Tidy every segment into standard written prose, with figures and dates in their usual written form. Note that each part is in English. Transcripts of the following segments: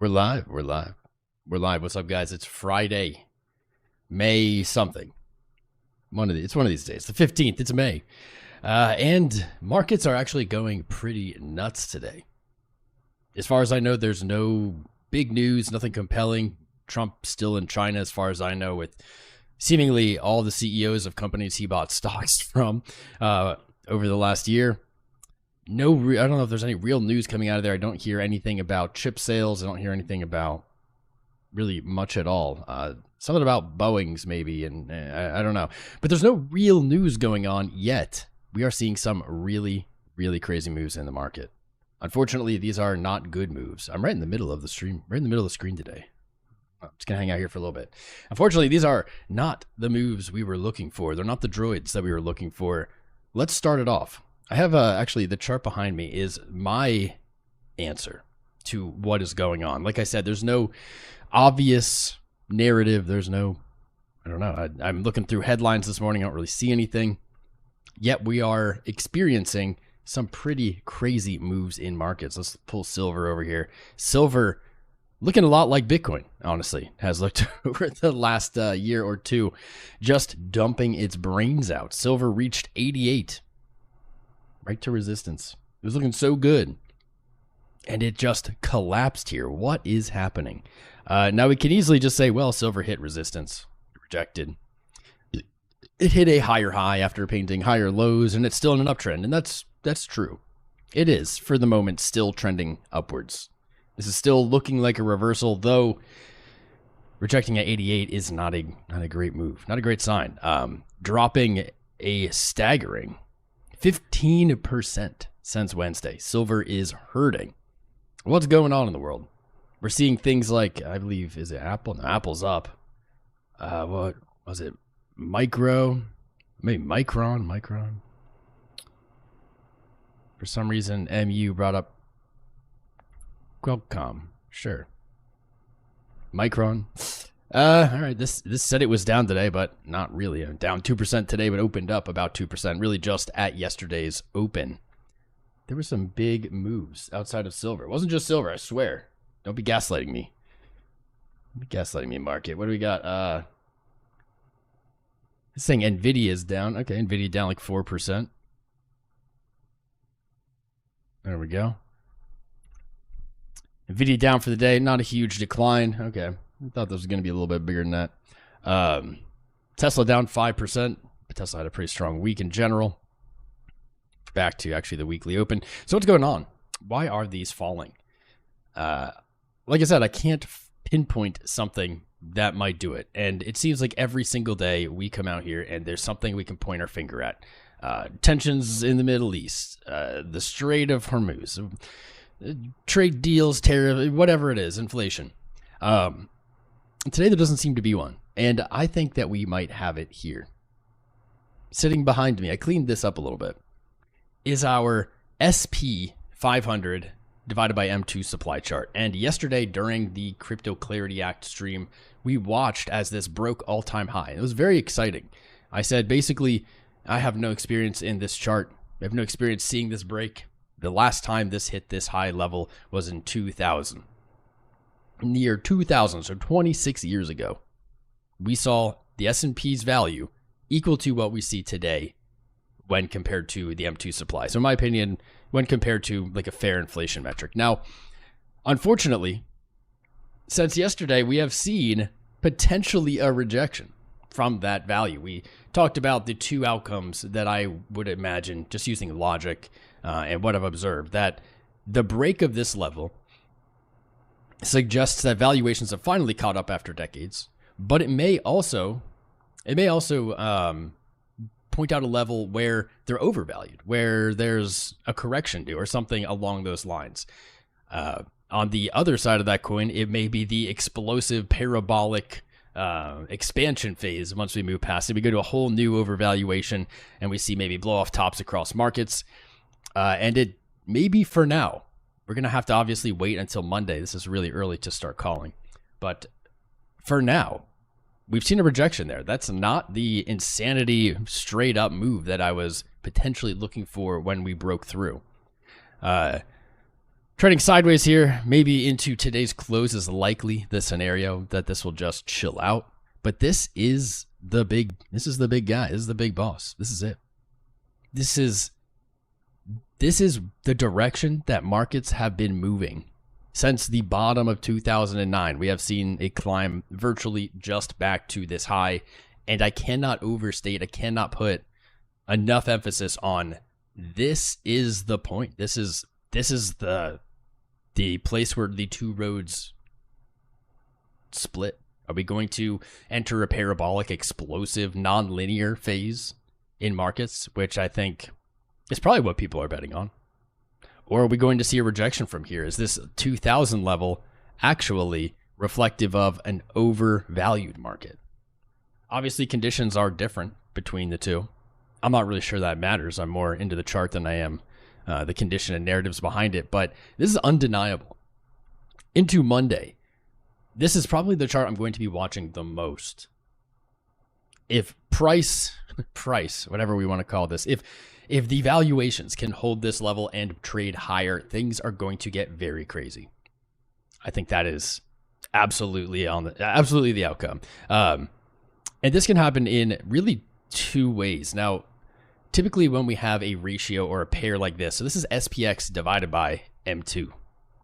We're live. We're live. We're live. What's up, guys? It's Friday, May something. It's one of these days. The 15th. It's May. And markets are actually going pretty nuts today. As far as I know, there's no big news, nothing compelling. Trump still in China, as far as I know, with seemingly all the CEOs of companies he bought stocks from over the last year. I don't know if there's any real news coming out of there. I don't hear anything about chip sales. I don't hear anything about really much at all. Something about Boeings maybe, and I don't know. But there's no real news going on yet. We are seeing some really, really crazy moves in the market. Unfortunately, these are not good moves. I'm right in the middle of the stream, right in the middle of the screen today. I'm just going to hang out here for a little bit. Unfortunately, these are not the moves we were looking for. They're not the droids that we were looking for. Let's start it off. I have actually the chart behind me is my answer to what is going on. Like I said, there's no obvious narrative. There's no, I don't know. I'm looking through headlines this morning. I don't really see anything. Yet we are experiencing some pretty crazy moves in markets. Let's pull silver over here. Silver looking a lot like Bitcoin, honestly, has looked over the last year or two, just dumping its brains out. Silver reached 88. Right to resistance. It was looking so good. And it just collapsed here. What is happening? Now we can easily just say, well, silver hit resistance. Rejected. It hit a higher high after painting higher lows, and it's still in an uptrend. And that's true. It is, for the moment, still trending upwards. This is still looking like a reversal, though rejecting at 88 is not a great move. Not a great sign. Dropping a staggering 15% since Wednesday. Silver is hurting. What's going on in the world? We're seeing things like, I believe, is it Apple? No, Apple's up. What was it? Maybe Micron. For some reason, MU brought up Qualcomm. Sure. Micron. All right, this said it was down today, but not really. Down 2% today, but opened up about 2%, really just at yesterday's open. There were some big moves outside of silver. It wasn't just silver, I swear. Don't be gaslighting me. Don't be gaslighting me, market. What do we got? This thing, NVIDIA is down. Okay, NVIDIA down like 4%. There we go. NVIDIA down for the day. Not a huge decline. Okay. I thought this was going to be a little bit bigger than that. Tesla down 5%. But Tesla had a pretty strong week in general. Back to actually the weekly open. So what's going on? Why are these falling? Like I said, I can't pinpoint something that might do it. And it seems like every single day we come out here and there's something we can point our finger at. Tensions in the Middle East. The Strait of Hormuz. Trade deals, tariff, whatever it is, inflation. Today there doesn't seem to be one, and I think that we might have it here. Sitting behind me, I cleaned this up a little bit, is our SP 500 divided by M2 supply chart. And yesterday during the Crypto Clarity Act stream, we watched as this broke all-time high. It was very exciting. I said, basically, I have no experience in this chart. I have no experience seeing this break. The last time this hit this high level was in 2000. In the year 2000, so 26 years ago, we saw the S&P's value equal to what we see today when compared to the M2 supply. So in my opinion, when compared to like a fair inflation metric. Now, unfortunately, since yesterday, we have seen potentially a rejection from that value. We talked about the two outcomes that I would imagine, just using logic and what I've observed, that the break of this level suggests that valuations have finally caught up after decades, but it may also point out a level where they're overvalued, where there's a correction due or something along those lines. On the other side of that coin, it may be the explosive parabolic expansion phase. Once we move past it, we go to a whole new overvaluation and we see maybe blow off tops across markets. And it maybe for now, we're going to have to obviously wait until Monday. This is really early to start calling. But for now, we've seen a rejection there. That's not the insanity straight up move that I was potentially looking for when we broke through. Trading sideways here, maybe into today's close is likely the scenario that this will just chill out. But this is the big guy. This is the big boss. This is it. This is the direction that markets have been moving since the bottom of 2009. We have seen a climb virtually just back to this high. And I cannot overstate, I cannot put enough emphasis on this is the point. This is the place where the two roads split. Are we going to enter a parabolic, explosive, non-linear phase in markets, which I think is probably what people are betting on? Or are we going to see a rejection from here? Is this 2000 level actually reflective of an overvalued market? Obviously, conditions are different between the two. I'm not really sure that matters. I'm more into the chart than I am the condition and narratives behind it, but this is undeniable. Into Monday, this is probably the chart I'm going to be watching the most. If price, whatever we want to call this, if the valuations can hold this level and trade higher, things are going to get very crazy. I think that is absolutely the outcome. And this can happen in really two ways. Now, typically when we have a ratio or a pair like this, so this is SPX divided by M2.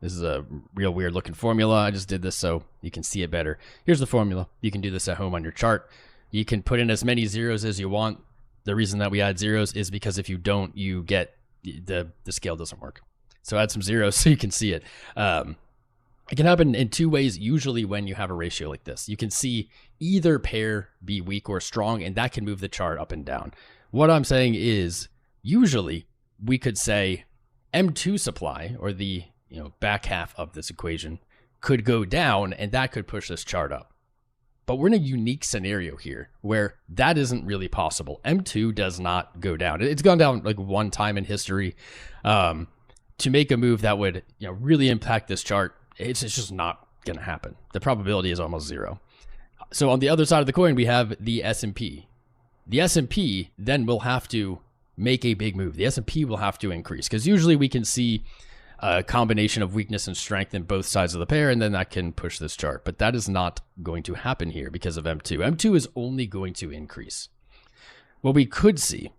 This is a real weird looking formula. I just did this so you can see it better. Here's the formula. You can do this at home on your chart. You can put in as many zeros as you want. The reason that we add zeros is because if you don't, you get the scale doesn't work. So add some zeros so you can see it. It can happen in two ways, usually when you have a ratio like this. You can see either pair be weak or strong, and that can move the chart up and down. What I'm saying is, usually we could say M2 supply, or the back half of this equation, could go down, and that could push this chart up. But we're in a unique scenario here where that isn't really possible. M2 does not go down. It's gone down like one time in history. To make a move that would really impact this chart, it's just not going to happen. The probability is almost zero. So on the other side of the coin, we have the S&P. The S&P then will have to make a big move. The S&P will have to increase because usually we can see a combination of weakness and strength in both sides of the pair, and then that can push this chart. But that is not going to happen here because of M2. M2 is only going to increase. What we could see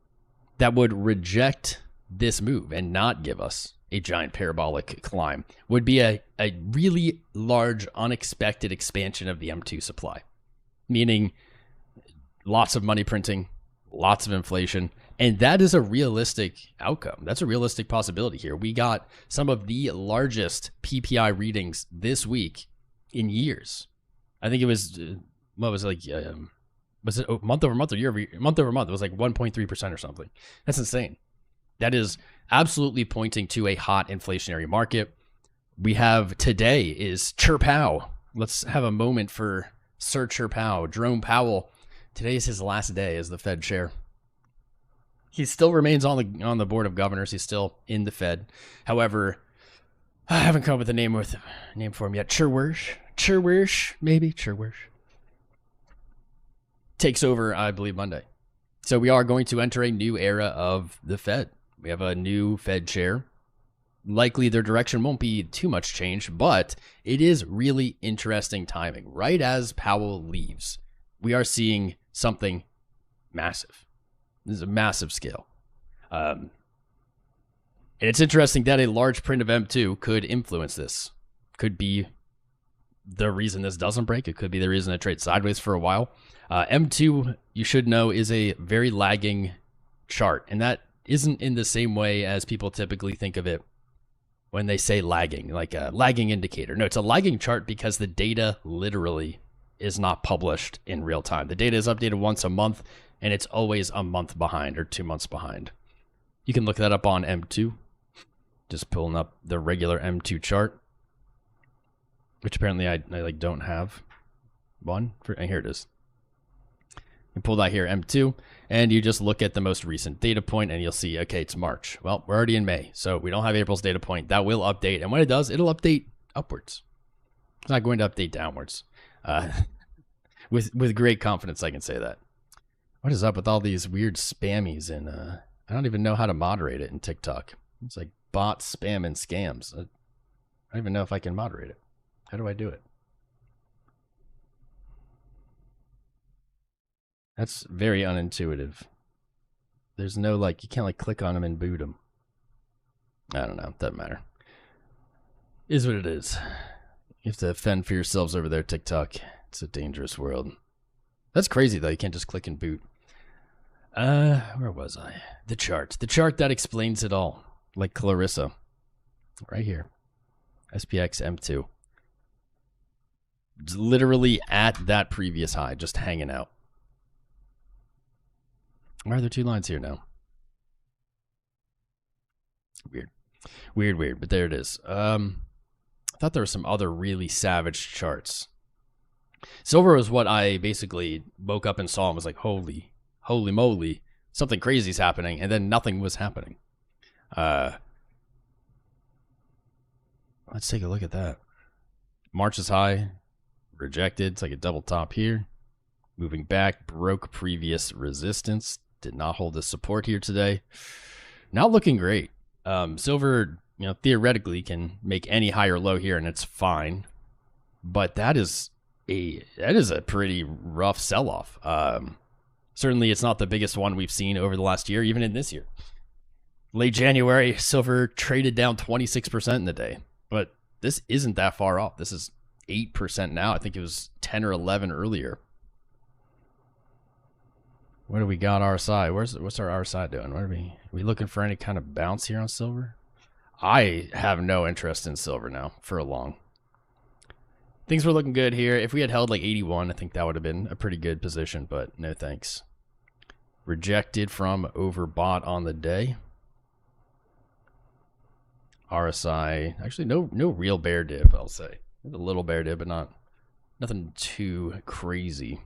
that would reject this move and not give us a giant parabolic climb would be a really large, unexpected expansion of the M2 supply, meaning lots of money printing, lots of inflation, and that is a realistic outcome. That's a realistic possibility here. We got some of the largest PPI readings this week in years. I think it was, was it month over month or month over month? It was like 1.3% or something. That's insane. That is absolutely pointing to a hot inflationary market. We have today is Chirpow. Let's have a moment for Sir Chirpow, Jerome Powell. Today is his last day as the Fed chair. He still remains on the board of governors. He's still in the Fed. However, I haven't come up with a name for him yet. Chirwersh, maybe Chirwersh. Takes over, I believe, Monday. So we are going to enter a new era of the Fed. We have a new Fed chair. Likely their direction won't be too much change, but it is really interesting timing. Right as Powell leaves, we are seeing something massive. This is a massive scale. And it's interesting that a large print of M2 could influence this. Could be the reason this doesn't break. It could be the reason it trades sideways for a while. M2, you should know, is a very lagging chart. And that isn't in the same way as people typically think of it when they say lagging, like a lagging indicator. No, it's a lagging chart because the data literally is not published in real time. The data is updated once a month, and it's always a month behind or 2 months behind. You can look that up on M2. Just pulling up the regular M2 chart, which apparently I don't have one. And here it is. You pull that here, M2, and you just look at the most recent data point, and you'll see, okay, it's March. Well, we're already in May, so we don't have April's data point. That will update, and when it does, it'll update upwards. It's not going to update downwards. With great confidence, I can say that. What is up with all these weird spammies? And I don't even know how to moderate it in TikTok. It's like bots, spam, and scams. don't even know if I can moderate it. How do I do it? That's very unintuitive. There's no, like, you can't, like, click on them and boot them. I don't know. Doesn't matter. Is what it is. You have to fend for yourselves over there, TikTok. It's a dangerous world. That's crazy, though. You can't just click and boot. Where was I? The chart. The chart that explains it all. Like Clarissa. Right here. SPX M2. It's literally at that previous high, just hanging out. Why are there two lines here now? Weird. Weird, but there it is. I thought there were some other really savage charts. Silver was what I basically woke up and saw and was like, holy moly, something crazy's happening, and then nothing was happening. Let's take a look at that. March's high, rejected. It's like a double top here. Moving back, broke previous resistance. Did not hold the support here today. Not looking great. Silver, theoretically can make any higher low here and it's fine. But that is a pretty rough sell-off. Certainly it's not the biggest one we've seen over the last year, even in this year. Late January, silver traded down 26% in the day. But this isn't that far off. This is 8% now. I think it was 10 or 11 earlier. What do we got RSI? What's our RSI doing? Are we looking for any kind of bounce here on silver? I have no interest in silver now for a long. Things were looking good here. If we had held like 81, I think that would have been a pretty good position, but no thanks. Rejected from overbought on the day. RSI, actually no real bear dip, I'll say. A little bear dip, but nothing too crazy.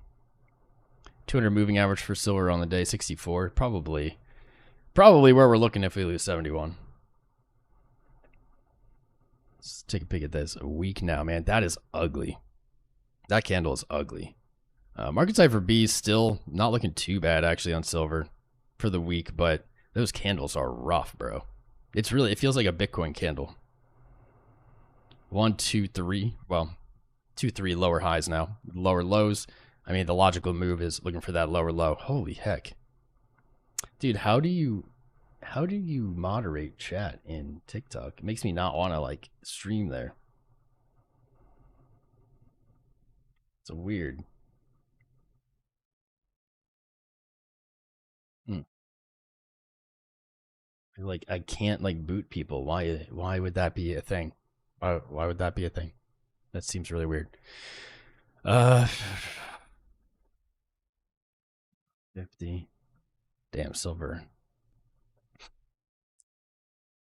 200 moving average for silver on the day, 64. Probably where we're looking if we lose 71. Let's take a peek at this. A week now, man. That is ugly. That candle is ugly. Market size for B is still not looking too bad, actually, on silver for the week, but those candles are rough, bro. It feels like a Bitcoin candle. 1, 2, 3. Well, 2, 3 lower highs now. Lower lows. I mean, the logical move is looking for that lower low. Holy heck. Dude, how do you moderate chat in TikTok? It makes me not want to, like, stream there. It's weird. Like, I can't, like, boot people. Why would that be a thing? Why would that be a thing? That seems really weird. 50. Damn, silver.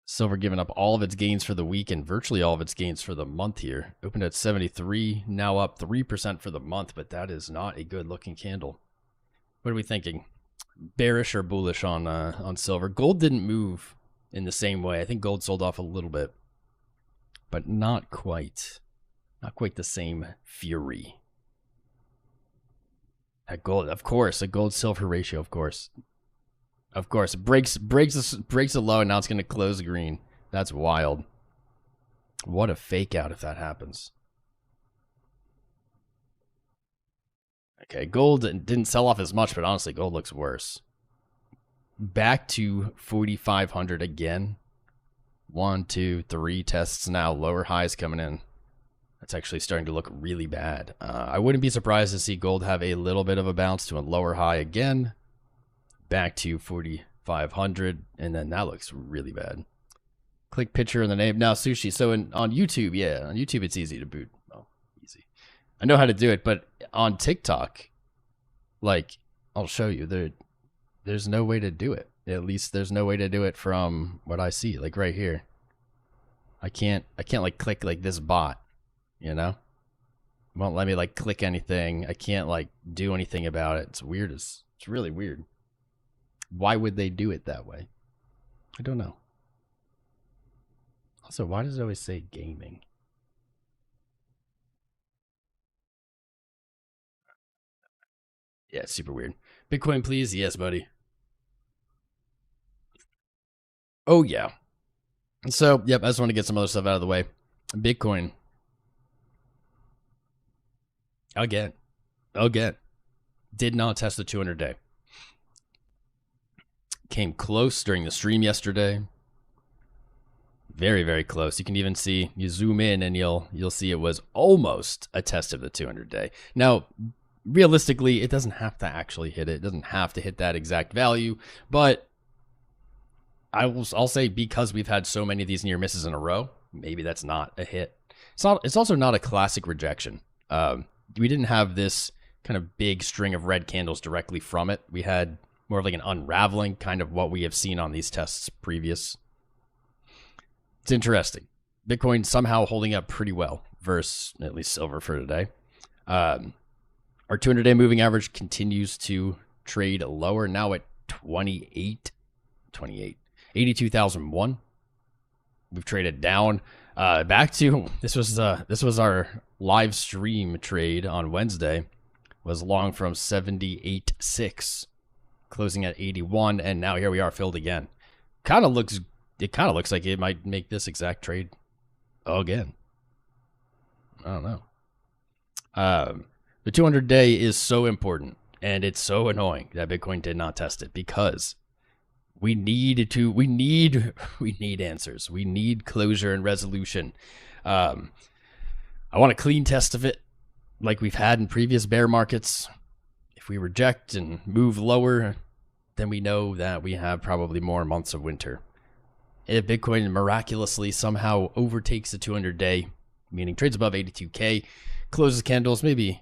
Silver giving up all of its gains for the week and virtually all of its gains for the month here. Opened at 73, now up 3% for the month, but that is not a good looking candle. What are we thinking? Bearish or bullish on silver? Gold didn't move in the same way. I think gold sold off a little bit, but not quite the same fury. That gold, of course, a gold silver ratio, of course. It breaks a low and now it's going to close green. That's wild. What a fake out if that happens. Okay, gold didn't sell off as much, but honestly, gold looks worse. Back to 4,500 again. 1, 2, 3 tests now. Lower highs coming in. That's actually starting to look really bad. I wouldn't be surprised to see gold have a little bit of a bounce to a lower high again. Back to 4,500, and then that looks really bad. Click picture in the name. Now, Sushi. So on YouTube, yeah, on YouTube it's easy to boot. Well, easy. I know how to do it, but on TikTok, like, I'll show you. There's no way to do it. At least there's no way to do it from what I see. Like right here. I can't like click like this bot, you know? Won't let me like click anything. I can't like do anything about it. It's weird. It's really weird. Why would they do it that way? I don't know. Also, why does it always say gaming? Yeah, it's super weird. Bitcoin, please. Yes, buddy. Oh, yeah. So, yep, I just want to get some other stuff out of the way. Bitcoin again did not test the 200-day. Came close during the stream yesterday. Very, very close. You can even see, you zoom in and you'll see it was almost a test of the 200-day. Now, realistically, it doesn't have to actually hit it. It doesn't have to hit that exact value, but I'll say, because we've had so many of these near misses in a row, maybe that's not a hit. It's also not a classic rejection. We didn't have this kind of big string of red candles directly from it. We had more of like an unraveling, kind of what we have seen on these tests previous. It's interesting. Bitcoin somehow holding up pretty well versus at least silver for today. Our 200-day moving average continues to trade lower, now at 82,001. We've traded down back to, this was our live stream trade on Wednesday, was long from 78.6, closing at 81, and now here we are, filled again. It kind of looks like it might make this exact trade again. I don't know. The 200-day is so important, and it's so annoying that Bitcoin did not test it, because we need answers. We need closure and resolution. I want a clean test of it, like we've had in previous bear markets. If we reject and move lower, then we know that we have probably more months of winter. If Bitcoin miraculously somehow overtakes the 200-day, meaning trades above 82K, closes candles, maybe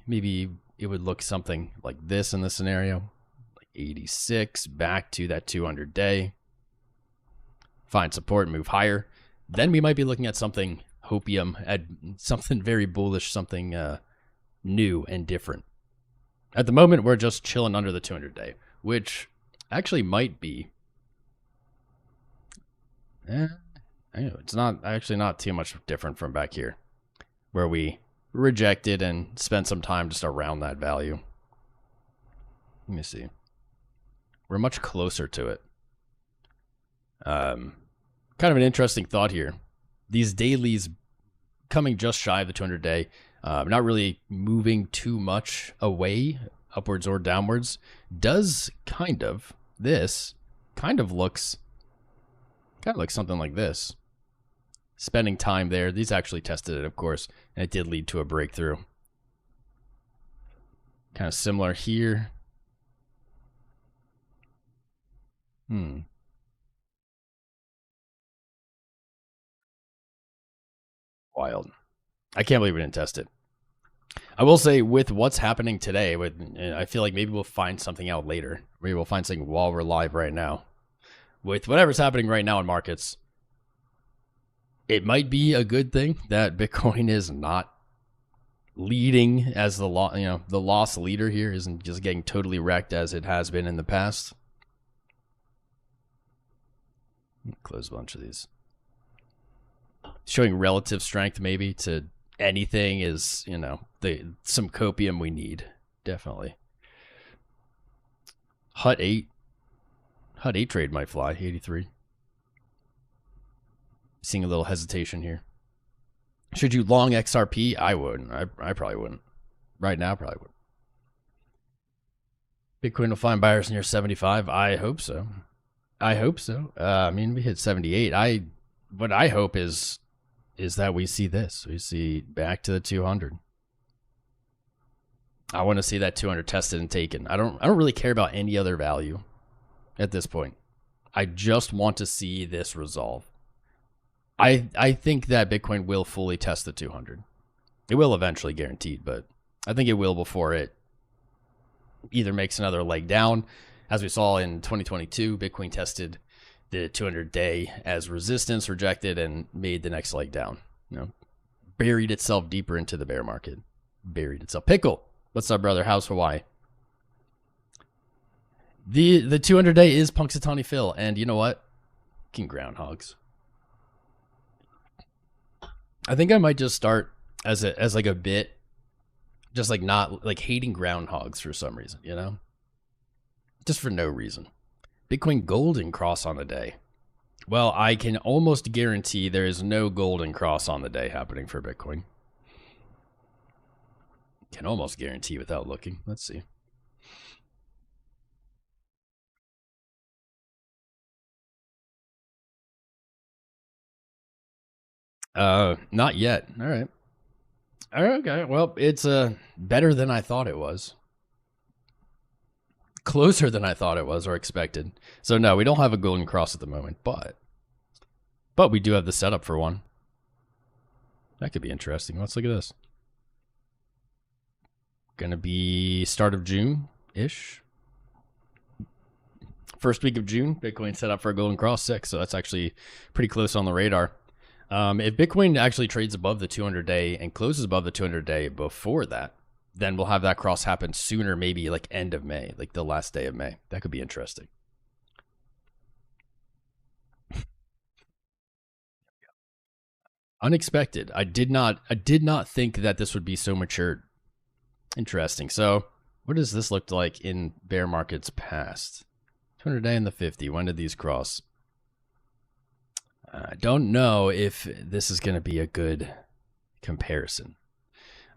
it would look something like this in this scenario, like 86, back to that 200-day, find support, move higher. Then we might be looking at something hopium, at something very bullish, something new and different. At the moment, we're just chilling under the 200-day, which actually might be, it's not too much different from back here, where we rejected and spent some time just around that value. Let me see. We're much closer to it. Kind of an interesting thought here. These dailies coming just shy of the 200-day, not really moving too much away, upwards or downwards, does this kind of looks like something like this. Spending time there. These actually tested it, of course, and it did lead to a breakthrough. Kind of similar here. Wild. I can't believe we didn't test it. I will say, with what's happening today, I feel like maybe we'll find something out later. Maybe we'll find something while we're live right now. With whatever's happening right now in markets, it might be a good thing that Bitcoin is not leading as the loss leader here, isn't just getting totally wrecked as it has been in the past. Close a bunch of these. Showing relative strength maybe to anything is, some copium we need. Definitely. HUT 8 trade might fly, 83. Seeing a little hesitation here. Should you long XRP? I wouldn't. I probably wouldn't. Right now, probably wouldn't. Bitcoin will find buyers near 75. I hope so. We hit 78. What I hope is that we see this. We see back to the 200. I want to see that 200 tested and taken. I don't really care about any other value at this point. I just want to see this resolve. I think that Bitcoin will fully test the 200. It will eventually, guaranteed, but I think it will before it either makes another leg down. As we saw in 2022, Bitcoin tested the 200-day as resistance, rejected, and made the next leg down. Buried itself deeper into the bear market. Buried itself. Pickle, what's up, brother? How's Hawaii? The 200-day is Punxsutawney Phil, and you know what? Fucking groundhogs. I think I might just start as like a bit, just like not like hating groundhogs for some reason, just for no reason. Bitcoin golden cross on the day. Well, I can almost guarantee there is no golden cross on the day happening for Bitcoin. Can almost guarantee without looking. Let's see. Not yet. All right. Okay. Well, it's better than I thought it was. Closer than I thought it was or expected. So no, we don't have a golden cross at the moment, but we do have the setup for one. That could be interesting. Let's look at this. Gonna be start of June-ish. First week of June, Bitcoin set up for a golden cross 6, so that's actually pretty close on the radar. If Bitcoin actually trades above the 200-day and closes above the 200-day before that, then we'll have that cross happen sooner, maybe like end of May, like the last day of May. That could be interesting. Unexpected. I did not think that this would be so matured. Interesting. So what does this look like in bear markets past? 200-day and the 50. When did these cross? I don't know if this is going to be a good comparison.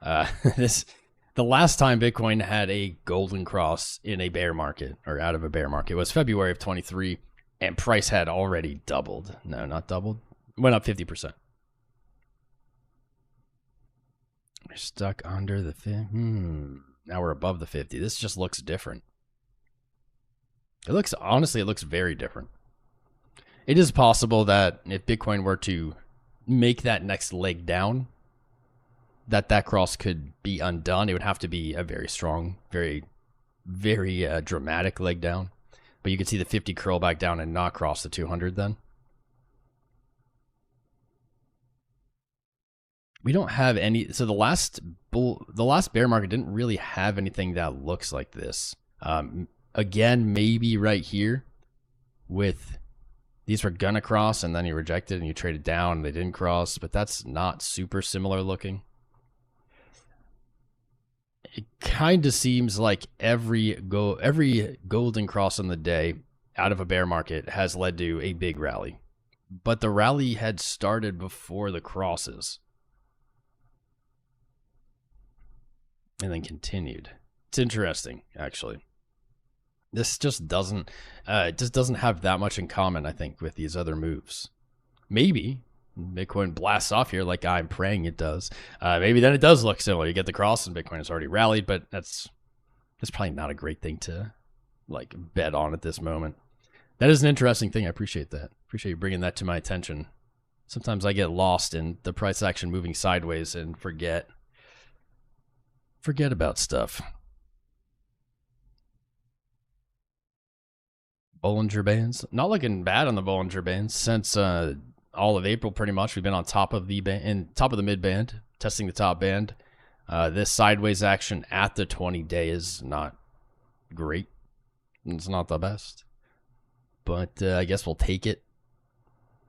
The last time Bitcoin had a golden cross in a bear market or out of a bear market was February of 23, and price had already doubled. No, not doubled. Went up 50%. We're stuck under the 50. Now we're above the 50. This just looks different. Honestly, it looks very different. It is possible that if Bitcoin were to make that next leg down, that cross could be undone. It would have to be a very strong, very, very dramatic leg down. But you could see the 50 curl back down and not cross the 200 then. We don't have any. So the last bear market didn't really have anything that looks like this. Again, maybe right here with these were gonna cross and then you rejected and you traded down and they didn't cross, but that's not super similar looking. It kind of seems like every golden cross on the day out of a bear market has led to a big rally, but the rally had started before the crosses and then continued. It's interesting, actually. This just doesn't have that much in common, I think, with these other moves. Maybe Bitcoin blasts off here like I'm praying it does. Maybe then it does look similar. You get the cross and Bitcoin has already rallied, but that's probably not a great thing to like bet on at this moment. That is an interesting thing. I appreciate that. Appreciate you bringing that to my attention. Sometimes I get lost in the price action moving sideways and forget about stuff. Bollinger Bands. Not looking bad on the Bollinger Bands since all of April. Pretty much, we've been on top of the mid band, testing the top band. This sideways action at the 20-day is not great. It's not the best, but I guess we'll take it.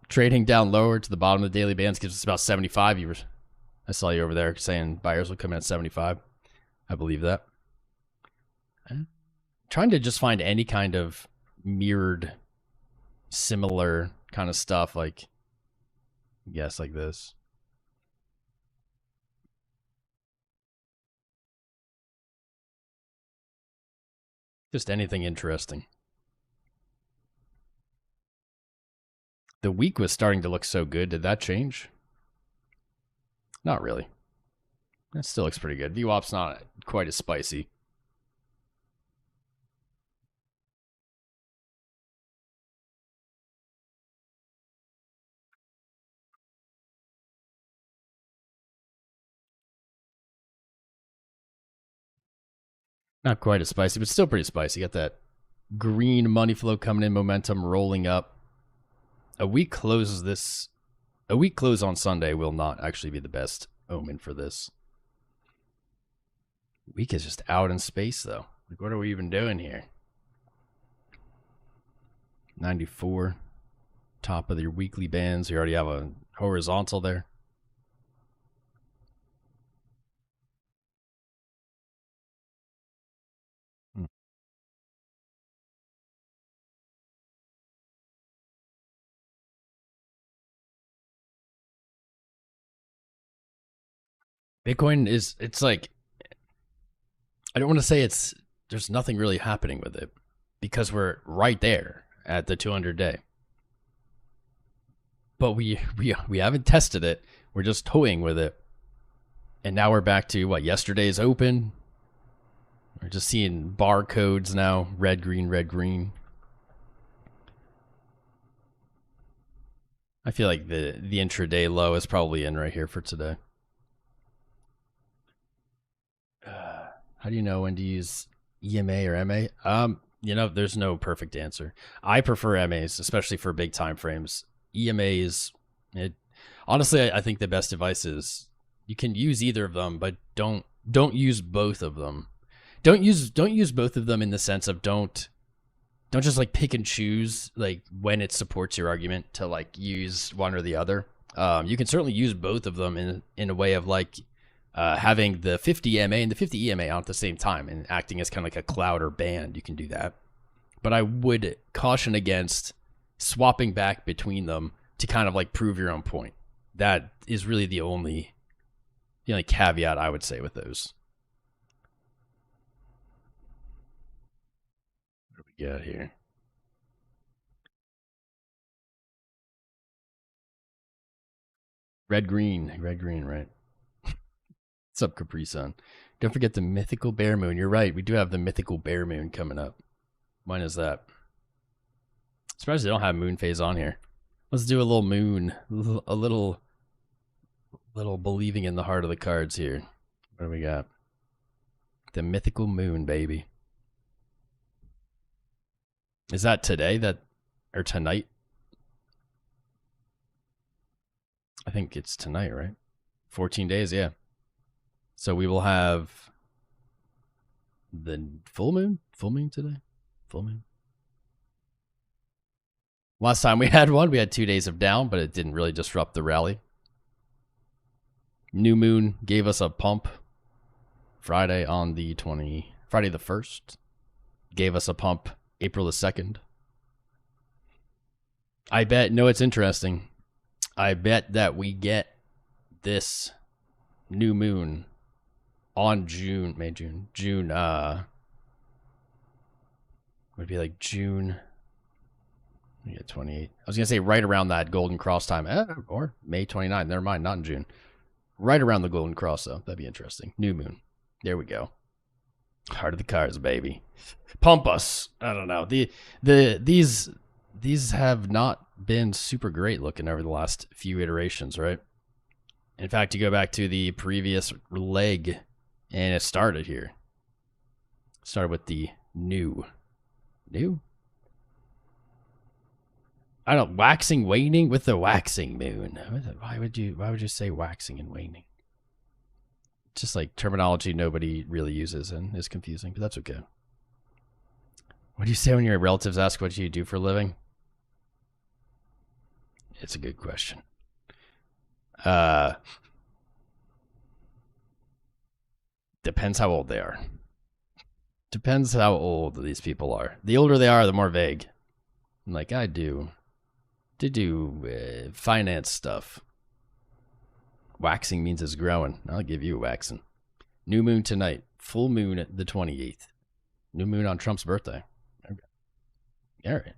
Trading down lower to the bottom of the daily bands gives us about 75. I saw you over there saying buyers will come in at 75. I believe that. I'm trying to just find any kind of mirrored similar kind of stuff, like yes, like this. Just anything interesting. The week was starting to look so good. Did that change? Not really. That still looks pretty good. VWAP's not quite as spicy. Not quite as spicy, but still pretty spicy. You got that green money flow coming in, momentum rolling up. A week close on Sunday will not actually be the best omen for this. Week is just out in space, though. Like, what are we even doing here? 94, top of your weekly bands. You already have a horizontal there. Bitcoin is, it's like, I don't want to say there's nothing really happening with it because we're right there at the 200-day. But we haven't tested it. We're just toying with it. And now we're back to what, yesterday's open. We're just seeing barcodes now, red, green, red, green. I feel like the intraday low is probably in right here for today. How do you know when to use EMA or MA? You know, there's no perfect answer. I prefer MAs, especially for big time frames. EMAs, honestly, I think the best advice is you can use either of them, but don't use both of them. Don't use both of them in the sense of don't just like pick and choose like when it supports your argument to like use one or the other. You can certainly use both of them in a way of like having the 50 MA and the 50 EMA on at the same time and acting as kind of like a cloud or band. You can do that, but I would caution against swapping back between them to kind of like prove your own point. That is really the only caveat I would say with those. What do we got here? Red green, right? What's up, Capri Sun? Don't forget the mythical bear moon. You're right. We do have the mythical bear moon coming up. When is that? Surprised they don't have moon phase on here. Let's do a little moon, a little believing in the heart of the cards here. What do we got? The mythical moon, baby. Is that today or tonight? I think it's tonight, right? 14 days, yeah. So we will have the full moon today. Full moon. Last time we had one, we had 2 days of down, but it didn't really disrupt the rally. New moon gave us a pump Friday the 1st. Gave us a pump April the 2nd. I bet, no, it's interesting. I bet that we get this new moon on June, would be like June. Yeah, 28. I was going to say right around that Golden Cross time. Or May 29. Never mind, not in June. Right around the Golden Cross, though. That'd be interesting. New moon. There we go. Heart of the cards, baby. Pump us. I don't know. These have not been super great looking over the last few iterations, right? In fact, you go back to the previous leg, and it started here. Started with the new. I don't know, waxing, waning with the waxing moon. Why would you say waxing and waning? Just like terminology nobody really uses and is confusing, but that's okay. What do you say when your relatives ask what you do for a living? It's a good question. Depends how old they are. Depends how old these people are. The older they are, the more vague. Like, I do finance stuff. Waxing means it's growing. I'll give you a waxing. New moon tonight. Full moon the 28th. New moon on Trump's birthday. Okay. All right.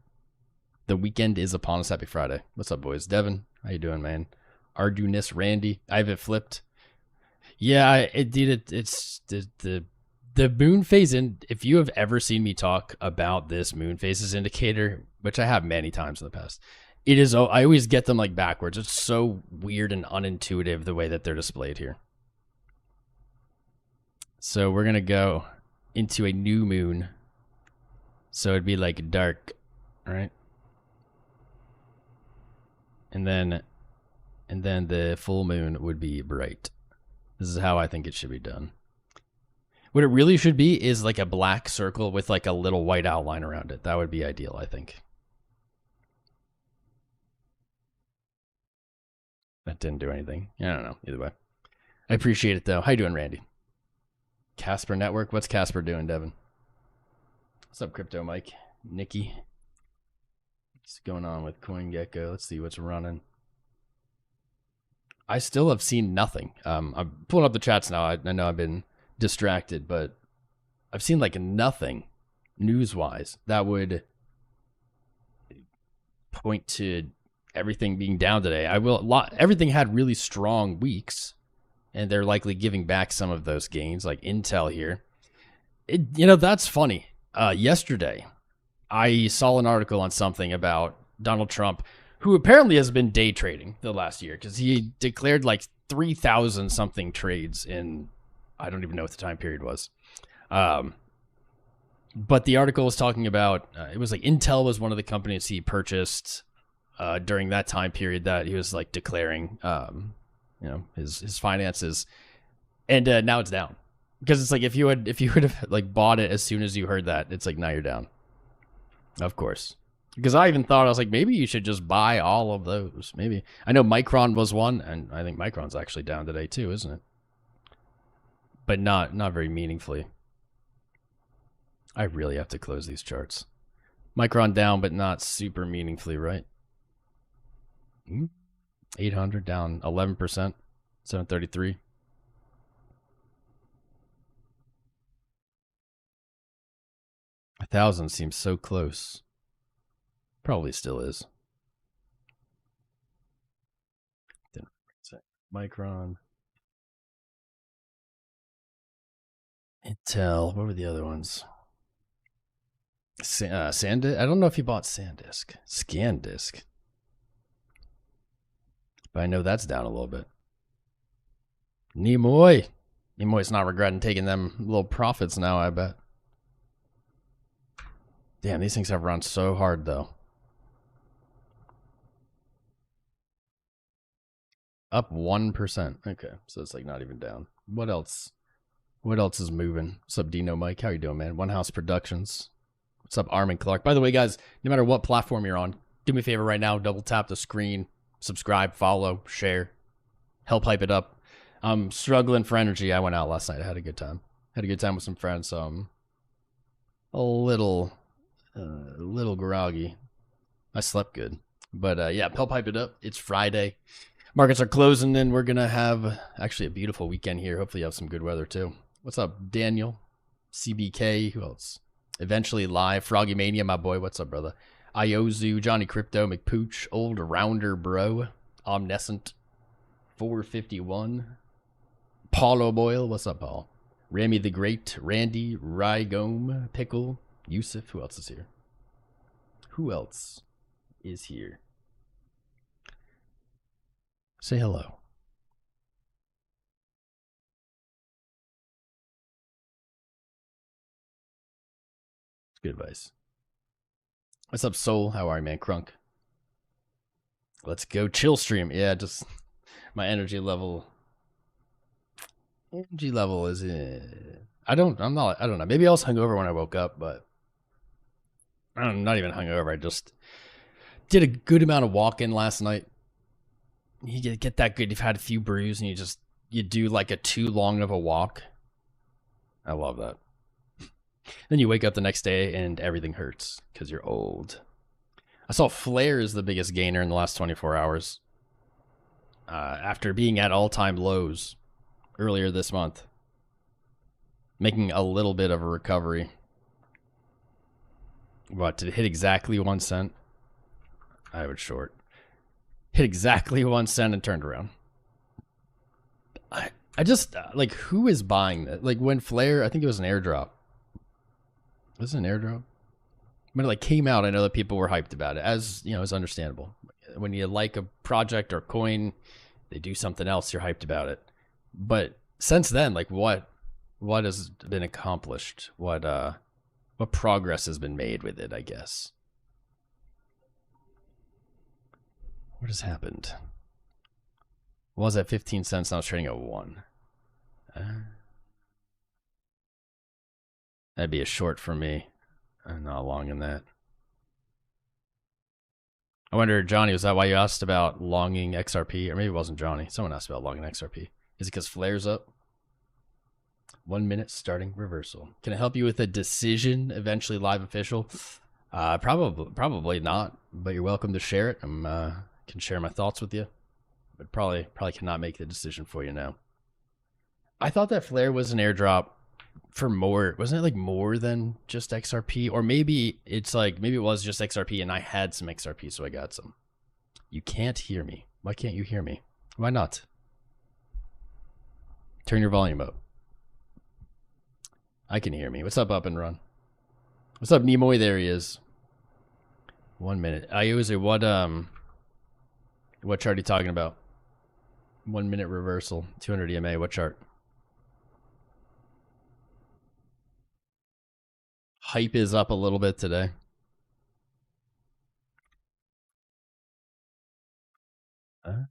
The weekend is upon us. Happy Friday. What's up, boys? Devin, how you doing, man? Arduous Randy. I have it flipped. Yeah, it's the moon phase. If you have ever seen me talk about this moon phases indicator, which I have many times in the past, it is, I always get them like backwards. It's so weird and unintuitive the way that they're displayed here. So we're gonna go into a new moon. So it'd be like dark, right? And then the full moon would be bright. This is how I think it should be done. What it really should be is like a black circle with like a little white outline around it. That would be ideal, I think. That didn't do anything. I don't know. Either way. I appreciate it, though. How you doing, Randy? Casper Network? What's Casper doing, Devin? What's up, Crypto Mike? Nikki? What's going on with CoinGecko? Let's see what's running. I still have seen nothing. I'm pulling up the chats now. I know I've been distracted, but I've seen like nothing news-wise that would point to everything being down today. Everything had really strong weeks, and they're likely giving back some of those gains, like Intel here. That's funny. Yesterday, I saw an article on something about Donald Trump, who apparently has been day trading the last year because he declared like 3,000 something trades in, I don't even know what the time period was. But the article was talking about, it was like Intel was one of the companies he purchased during that time period that he was like declaring, his finances, and now it's down because it's like if you would have like bought it as soon as you heard that, it's like now you're down. Of course, because I even thought, I was like, maybe you should just buy all of those. Maybe I know Micron was one, and I think Micron's actually down today too, isn't it? But not very meaningfully. I really have to close these charts. Micron down, but not super meaningfully, right? 800 down 11%, 733. A 1,000 seems so close. Probably still is. Micron. Intel. What were the other ones? SanDisk. I don't know if he bought SanDisk. ScanDisk. But I know that's down a little bit. Nimoy. Nimoy's not regretting taking them little profits now, I bet. Damn, these things have run so hard, though. Up 1%. Okay, so it's like not even down. What else? What else is moving? What's up, Dino Mike? How you doing, man? One House Productions. What's up, Armin Clark? By the way, guys, no matter what platform you're on, do me a favor right now. Double tap the screen. Subscribe, follow, share. Help hype it up. I'm struggling for energy. I went out last night. I had a good time. Had a good time with some friends. A little groggy. I slept good. But yeah, help hype it up. It's Friday. Markets are closing, and we're going to have actually a beautiful weekend here. Hopefully you have some good weather too. What's up, Daniel? CBK. Who else? Eventually Live. Froggy Mania, my boy. What's up, brother? 𝐖𝐢𝐳, Johnny Crypto, McPooch, Old Rounder Bro, Omniscient, 451, Paulo Boyle. What's up, Paul? Rami the Great, Randy, Rygome, Pickle, Yusuf. Who else is here? Who else is here? Say hello. Good advice. What's up, Soul? How are you, man? Crunk. Let's go chill stream. Yeah, just my energy level. Energy level is I don't know. Maybe I was hungover when I woke up, but I'm not even hungover. I just did a good amount of walking last night. You get that good. You've had a few brews, and you do like a too long of a walk. I love that. Then you wake up the next day and everything hurts because you're old. I saw Flare is the biggest gainer in the last 24 hours. After being at all-time lows earlier this month. Making a little bit of a recovery. What, did it hit exactly 1 cent? I would short. Hit exactly 1 cent and turned around. I just, like, who is buying that? Like, when Flare, I think it was an airdrop. Was it an airdrop? When it like came out, I know that people were hyped about it, as you know, it's understandable. When you like a project or coin, they do something else, you're hyped about it. But since then, like what has been accomplished? What progress has been made with it, I guess. What has happened? What was at 15 cents, now it's trading at 1. That'd be a short for me. I'm not long in that. I wonder, Johnny, was that why you asked about longing XRP? Or maybe it wasn't Johnny. Someone asked about longing XRP. Is it because Flare's up? 1 minute starting reversal. Can I help you with a decision? Eventually live official? Probably not. But you're welcome to share it. I can share my thoughts with you. but probably cannot make the decision for you now. I thought that Flare was an airdrop for more. Wasn't it like more than just XRP? Or maybe it's like, maybe it was just XRP and I had some XRP, so I got some. You can't hear me. Why can't you hear me? Why not? Turn your volume up. I can hear me. What's up and run? What's up, Nimoy? There he is. 1 minute. 𝐖𝐢𝐧𝐬, what chart are you talking about? 1 minute reversal. 200 EMA. What chart? Hype is up a little bit today.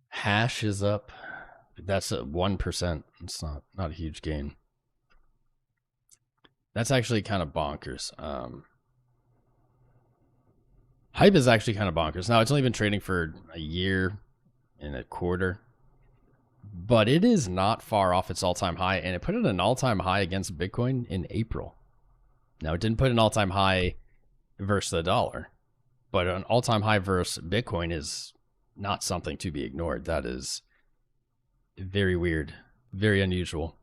Hash is up. That's at 1%. It's not a huge gain. That's actually kind of bonkers. Hype is actually kind of bonkers. Now, it's only been trading for a year and a quarter, but it is not far off its all-time high, and it put it an all-time high against Bitcoin in April. Now, it didn't put an all-time high versus the dollar, but an all-time high versus Bitcoin is not something to be ignored. That is very weird, very unusual.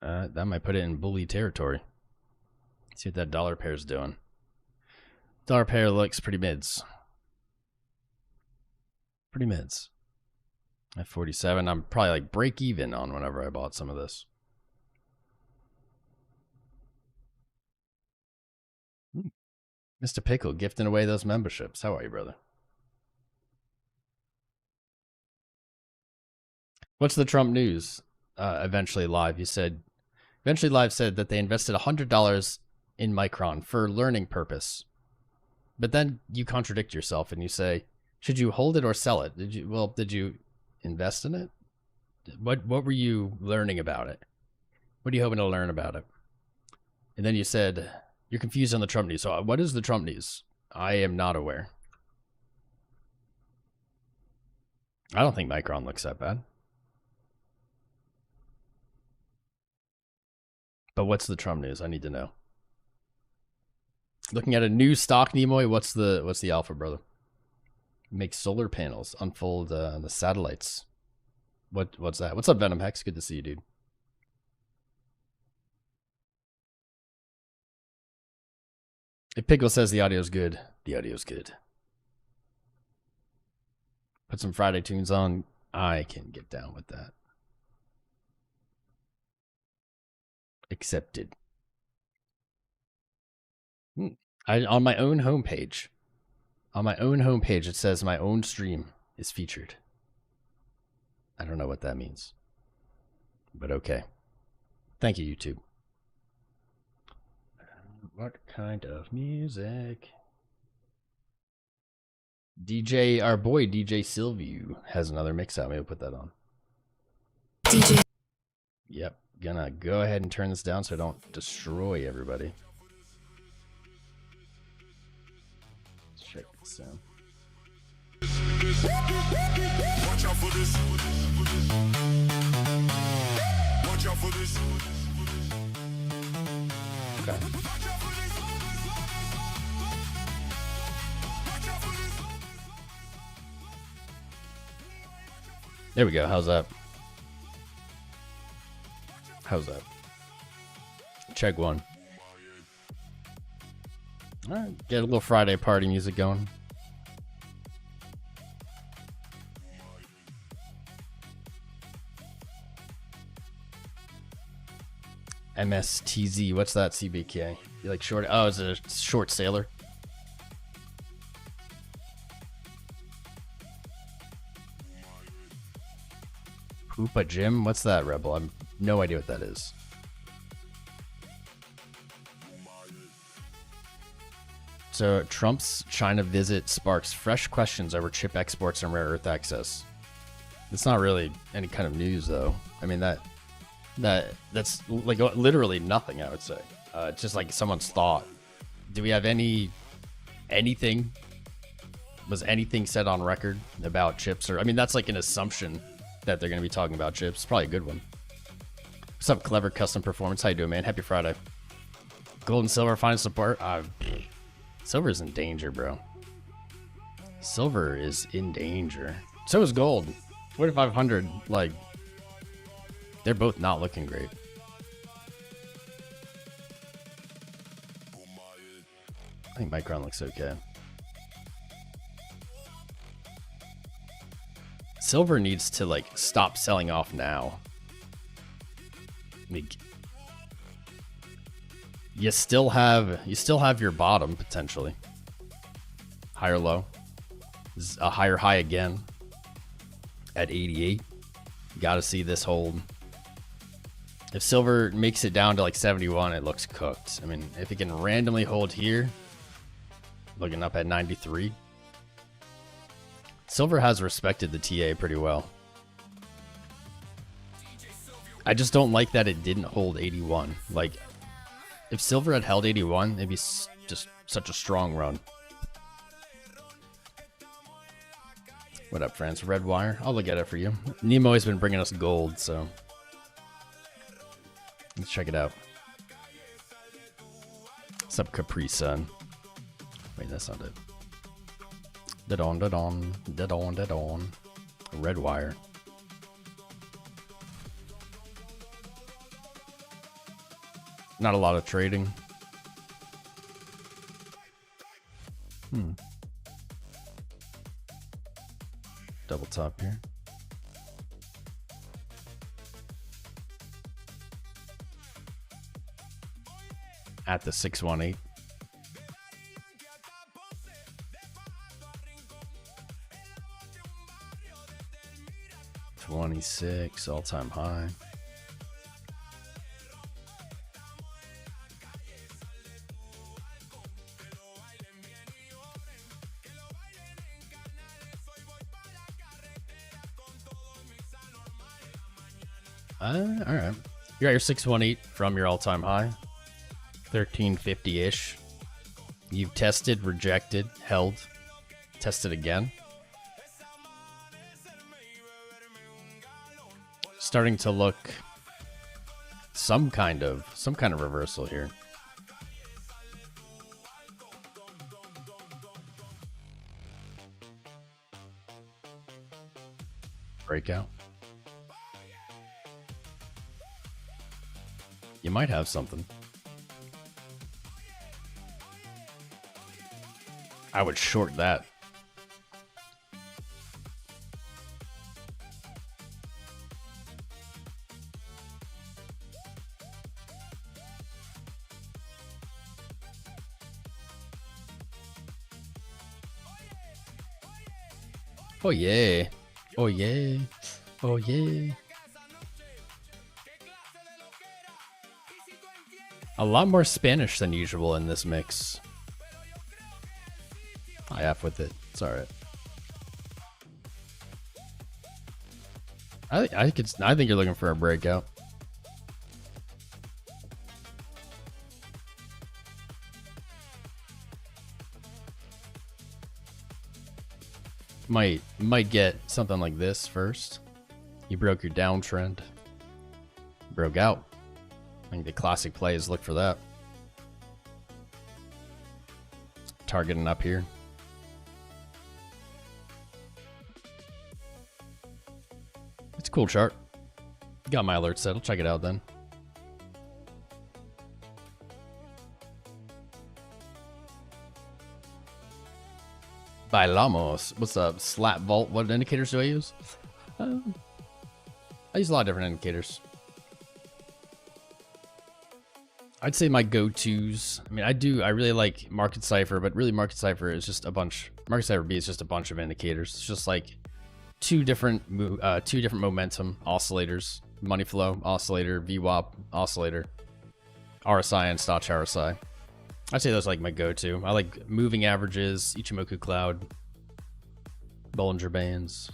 That might put it in bully territory. Let's see what that dollar pair is doing. Dollar pair looks pretty mids. Pretty mids. At 47, I'm probably like break even on whenever I bought some of this. Mr. Pickle gifting away those memberships. How are you, brother? What's the Trump news? Eventually Live, you said. Eventually Live said that they invested $100 in Micron for learning purpose. But then you contradict yourself and you say, should you hold it or sell it? Did you invest in it? What were you learning about it? What are you hoping to learn about it? And then you said, you're confused on the Trump news. So what is the Trump news? I am not aware. I don't think Micron looks that bad. But what's the Trump news? I need to know. Looking at a new stock, Nimoy. What's the alpha, brother? Make solar panels unfold the satellites. What's that? What's up, Venom Hex? Good to see you, dude. If Pickle says the audio's good, the audio's good. Put some Friday tunes on. I can get down with that. Accepted. On my own homepage. On my own homepage, it says my own stream is featured. I don't know what that means. But okay. Thank you, YouTube. What kind of music? Our boy DJ 𝐒𝐈𝐉 has another mix out. Maybe we'll put that on. DJ. Yep. Gonna go ahead and turn this down so I don't destroy everybody. Let's check this out. Watch out for this. Watch out for this. Okay. There we go. How's that? How's that? Check one. All right, get a little Friday party music going. MSTZ, what's that, CBK? You like short? Oh, it's a short sailor. Hoopa Jim, what's that, Rebel? I'm no idea what that is. So Trump's China visit sparks fresh questions over chip exports and rare earth access. It's not really any kind of news, though. I mean, that's like literally nothing, I would say. It's just like someone's thought. Do we have anything? Was anything said on record about chips? Or I mean, that's like an assumption that they're going to be talking about chips. Probably a good one. What's up, Clever Custom Performance? How you doing, man? Happy Friday. Gold and silver, find support. Silver's in danger, bro. Silver is in danger. So is gold. 4,500, like, they're both not looking great. I think Micron looks okay. Silver needs to, like, stop selling off now. Like, you still have your bottom potentially. High or low. This is a higher high again at 88. Got to see this hold. If silver makes it down to like 71, it looks cooked. I mean, if it can randomly hold here, looking up at 93. Silver has respected the TA pretty well. I just don't like that it didn't hold 81. Like, if silver had held 81, it'd be just such a strong run. What up, France? Red wire. I'll look at it for you. Nemo has been bringing us gold, so let's check it out. What's up, Capri Sun? Wait, that's not it. Da-don, da-don, da-don, da-don. Red wire. Not a lot of trading. Double top here. At the 618. $26 all-time high. All right. You got your 618 from your all-time high. 1350-ish. You've tested, rejected, held, tested again. Starting to look some kind of reversal here. Breakout. You might have something. I would short that. Oh yeah. Oh yeah. Oh yeah. A lot more Spanish than usual in this mix. I F with it. It's alright. I think you're looking for a breakout. Might get something like this first. You broke your downtrend. Broke out. I think the classic play is look for that. Targeting up here. It's a cool chart. Got my alert set. I'll check it out then. Bailamos. What's up? Slap vault. What indicators do I use? I use a lot of different indicators. I'd say my go-tos. I mean, I really like Market Cipher, but really Market Cipher is just a bunch. Market Cipher B is just a bunch of indicators. It's just like two different momentum oscillators: money flow oscillator, VWAP oscillator, RSI and Stoch RSI. I'd say those are like my go-to. I like moving averages, Ichimoku cloud, Bollinger Bands.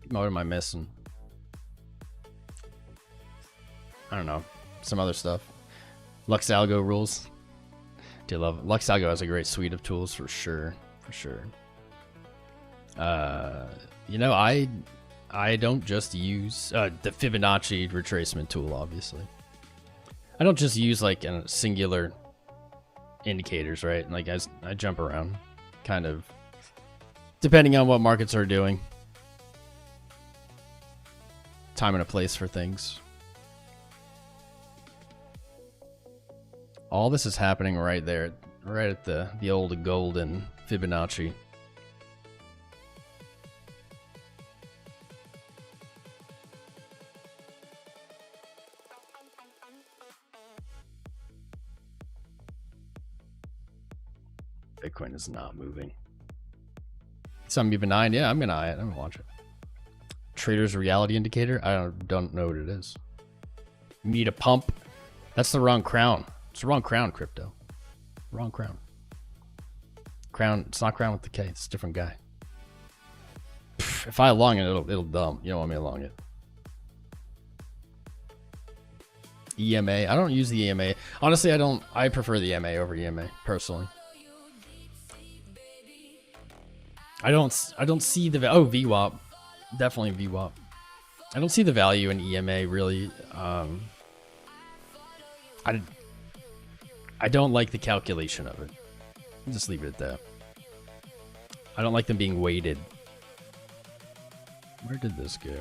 What am I missing? I don't know. Some other stuff. Lux Algo rules. Do love it. Lux Algo has a great suite of tools for sure. For sure. You know, I don't just use the Fibonacci retracement tool, obviously. I don't just use like a singular indicators, right? Like I jump around, kind of, depending on what markets are doing. Time and a place for things. All this is happening right there, right at the old golden Fibonacci. Bitcoin is not moving. Something benign, yeah, I'm gonna eye it. I'm gonna watch it. Trader's reality indicator. I don't know what it is. You need a pump. That's the wrong crown. It's the wrong crown, crypto. Wrong crown. Crown. It's not crown with the K. It's a different guy. If I long it, it'll dump. You don't want me to long it. EMA. I don't use the EMA. Honestly, I don't. I prefer the EMA over EMA personally. I don't see the VWAP. Definitely VWAP. I don't see the value in EMA really. I don't like the calculation of it. I'll just leave it at that. I don't like them being weighted. Where did this go?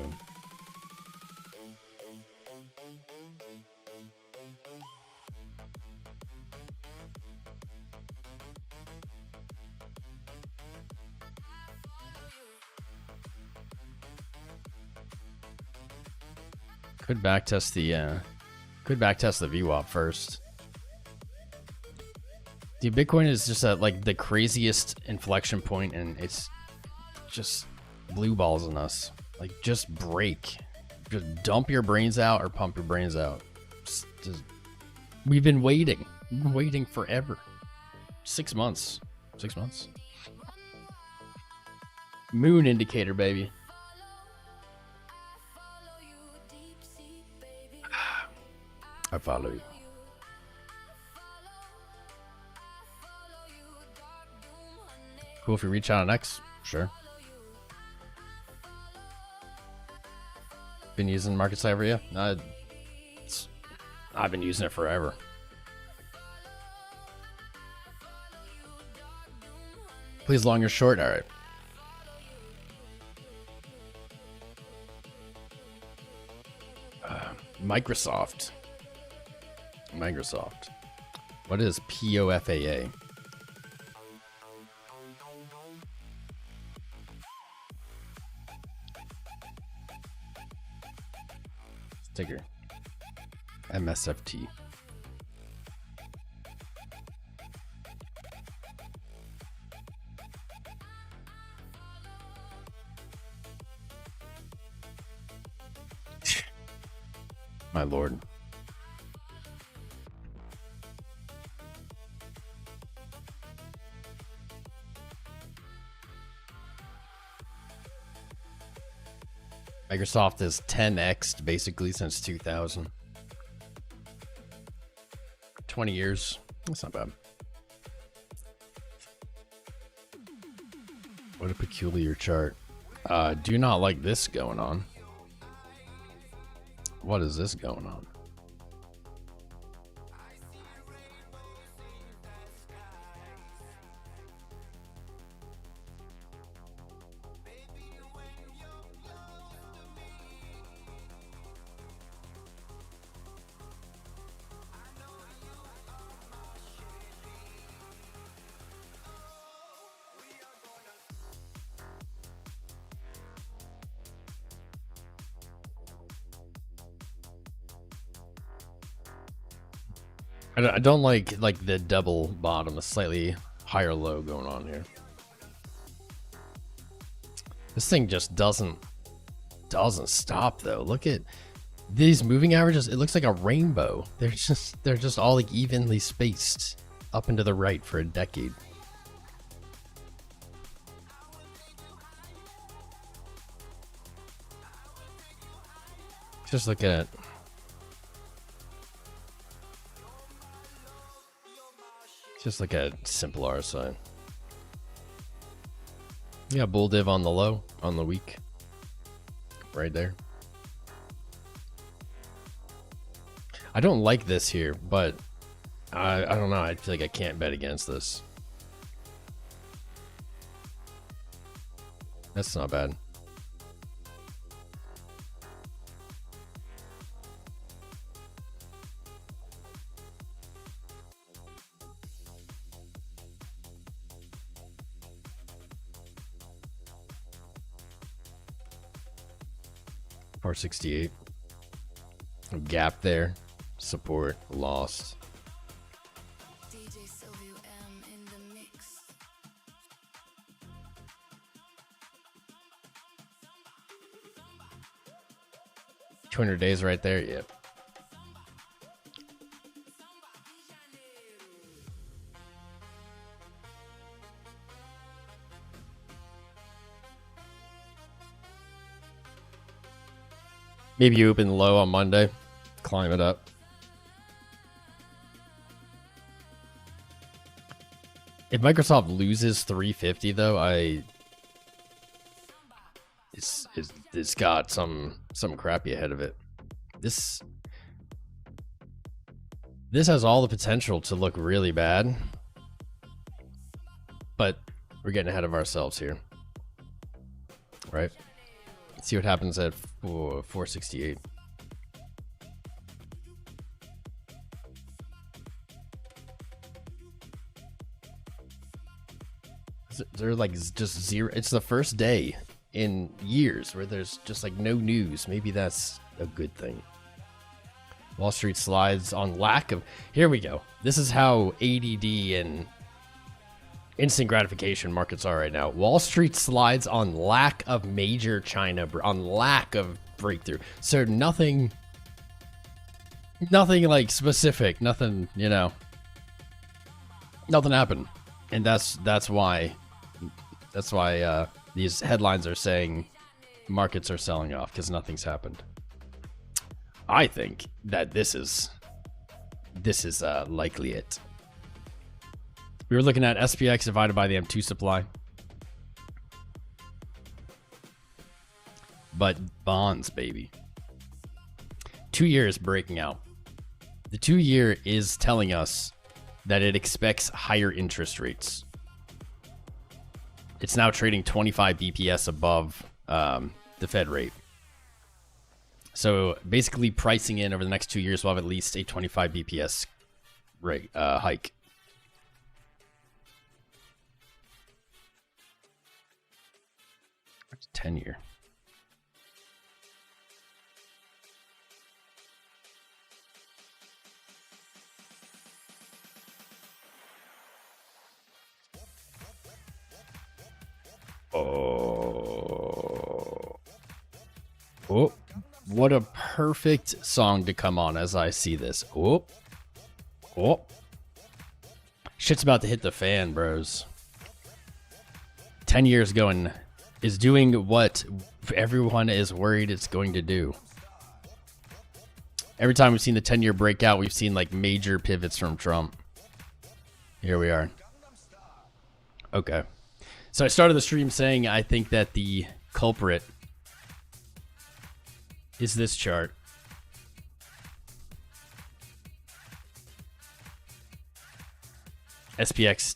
Could backtest the VWAP first. Dude, Bitcoin is just at like the craziest inflection point, and it's just blue balls on us. Like, just break. Just dump your brains out or pump your brains out. Just we've been waiting. We've been waiting forever. 6 months. 6 months. Moon indicator, baby. I follow you. Cool if you reach out on X. Sure. Been using market cyber, yeah. I've been using it forever. Please long or short. All right. Microsoft. What is POFAA? Ticker. MSFT. My lord. Microsoft is 10x'd basically since 2000. 20 years. That's not bad. What a peculiar chart. Do not like this going on. What is this going on? I don't like the double bottom, a slightly higher low going on here. This thing just doesn't stop though. Look at these moving averages. It looks like a rainbow. They're just all like evenly spaced up and to the right for a decade. Just look at it. Just like a simple RSI. Yeah, bull div on the low, on the week. Right there. I don't like this here, but I don't know. I feel like I can't bet against this. That's not bad. Par 68. Gap there. Support lost. 200 days right there. Yep. Maybe you open low on Monday, climb it up. If Microsoft loses 350 though, it's got some crappy ahead of it. This has all the potential to look really bad, but we're getting ahead of ourselves here, right? Let's see what happens at 468. They're like just zero. It's the first day in years where there's just like no news. Maybe that's a good thing. Wall Street slides on lack of. Here we go. This is how ADD and instant gratification markets are right now. Wall Street slides on lack of major China, on lack of breakthrough. So nothing like specific, nothing, you know, nothing happened. And that's why these headlines are saying markets are selling off, because nothing's happened. I think that this is likely it. We were looking at SPX divided by the M2 supply. But bonds, baby. 2 years breaking out. The 2 year is telling us that it expects higher interest rates. It's now trading 25 BPS above the Fed rate. So basically pricing in over the next 2 years, we'll have at least a 25 BPS rate hike. Where's 10 year? Oh, what a perfect song to come on as I see this. Oh, shit's about to hit the fan, bros. 10 years going is doing what everyone is worried it's going to do. Every time we've seen the 10-year breakout, we've seen like major pivots from Trump. Here we are. Okay. So I started the stream saying I think that the culprit is this chart. SPX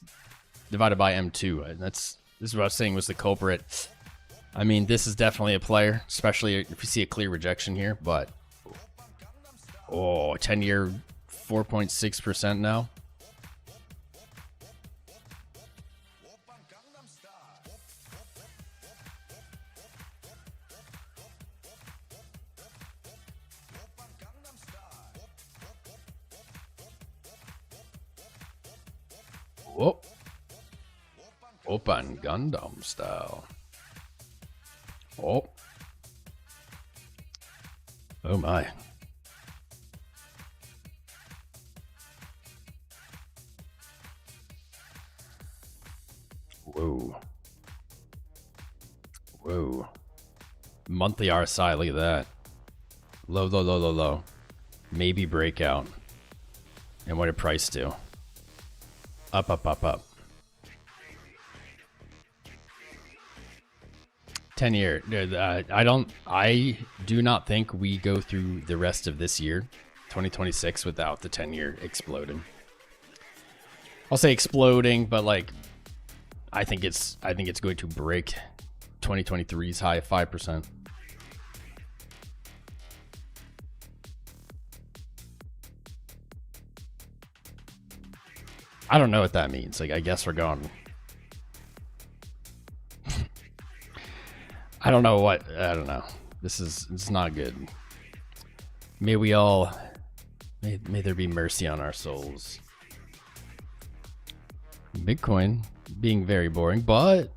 divided by M2. This is what I was saying was the culprit. I mean, this is definitely a player, especially if you see a clear rejection here, but 10-year 4.6% now. Whoa. Open Gundam style. Oh. Oh my. Whoa. Whoa. Monthly RSI, look at that. Low, low, low, low, low. Maybe breakout. And what did price do? Up, up, up, up. 10 year. I do not think we go through the rest of this year, 2026, without the 10 year exploding. I'll say exploding, but like I think it's going to break 2023's high of 5%. I don't know what that means. Like, I guess we're going. I don't know. This is not good. May we all, may there be mercy on our souls. Bitcoin being very boring, but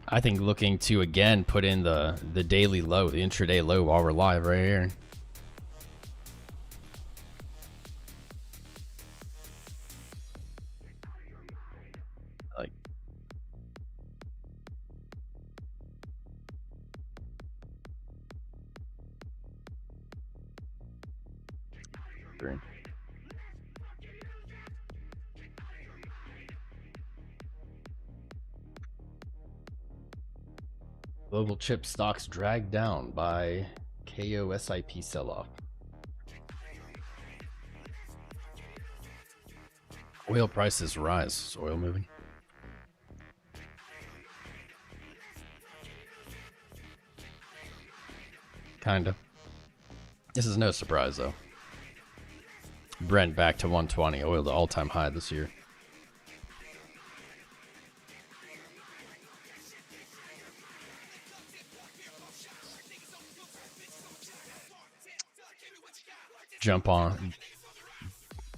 I think looking to again put in the daily low, the intraday low while we're live right here. Like, green. Global chip stocks dragged down by KOSIP sell-off. Oil prices rise. Is oil moving? Kinda. This is no surprise though. Brent back to 120. Oil to all-time high this year. Jump on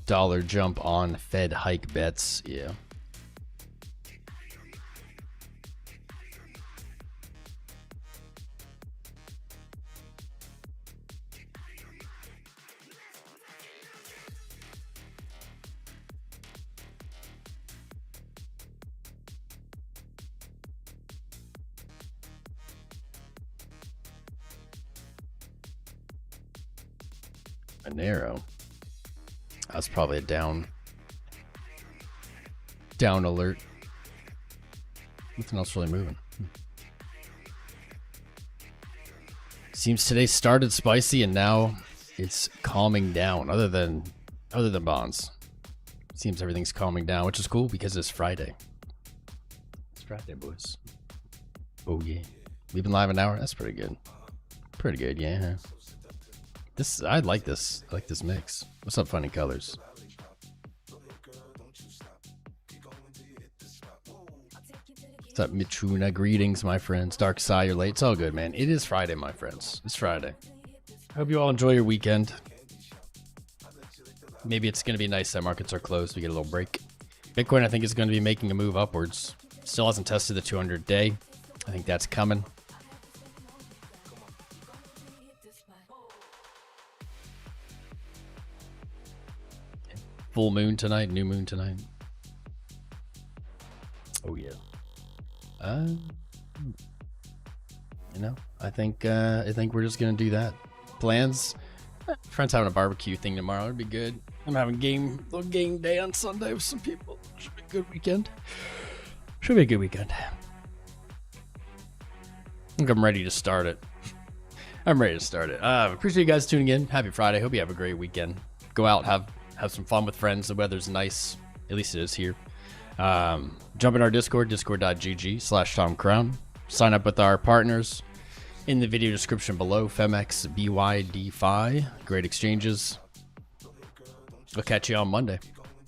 dollar jump on Fed hike bets. Yeah. Monero. That's probably a down alert. Nothing else really moving. Seems today started spicy and now it's calming down. Other than bonds, seems everything's calming down, which is cool because it's Friday. It's Friday, boys. Oh yeah, we've been live an hour. That's pretty good. Pretty good, yeah. I like this. I like this mix. What's up, Funny Colors? What's up, Michuna? Greetings, my friends. Dark Side, you're late. It's all good, man. It is Friday, my friends. It's Friday. I hope you all enjoy your weekend. Maybe it's going to be nice that markets are closed. We get a little break. Bitcoin, I think, is going to be making a move upwards. Still hasn't tested the 200-day. I think that's coming. Full moon tonight, new moon tonight. Oh yeah. You know, I think we're just gonna do that. Plans? Friends having a barbecue thing tomorrow. It'd be good. I'm having little game day on Sunday with some people. Should be a good weekend. Should be a good weekend. I think I'm ready to start it. I'm ready to start it. Appreciate you guys tuning in. Happy Friday. Hope you have a great weekend. Go out, have some fun with friends. The weather's nice. At least it is here. Jump in our Discord, discord.gg/TomCrown. Sign up with our partners in the video description below. Femex, BYD-Fi. Great exchanges. We'll catch you on Monday.